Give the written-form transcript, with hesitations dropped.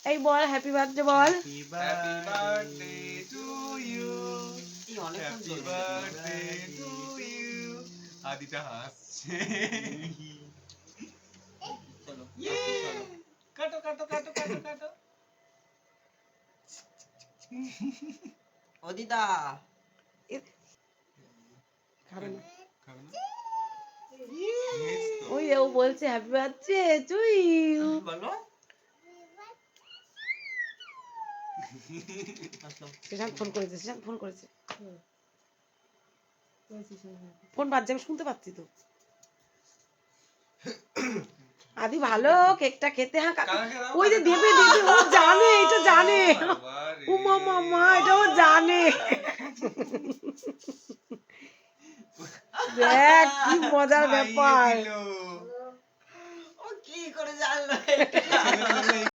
এই বল happy birthday বল। Happy birthday to you, happy birthday to you. আদিটা হাসছে। চলো কাটো কাটো কাটো কাটো কাটো। ও দিদা খাবে না। খাবে না? Yes তো। ওই ও বলছে হ্যাপি বার্থডে টু ইউ। বলো সেশান ফোন করেছে, সেশান ফোন করেছে। ফোন বাজছে, আমি শুনতে পাচ্ছি তো। আদি ভালো কেকটা খেতে। হ্যাঁ ওই যে দেবে দেবে, ও জানে, এটা জানে। ও মামা এটা ও জানে। দেখ কি মজার ব্যাপার। ও কি করে জানলো এটা?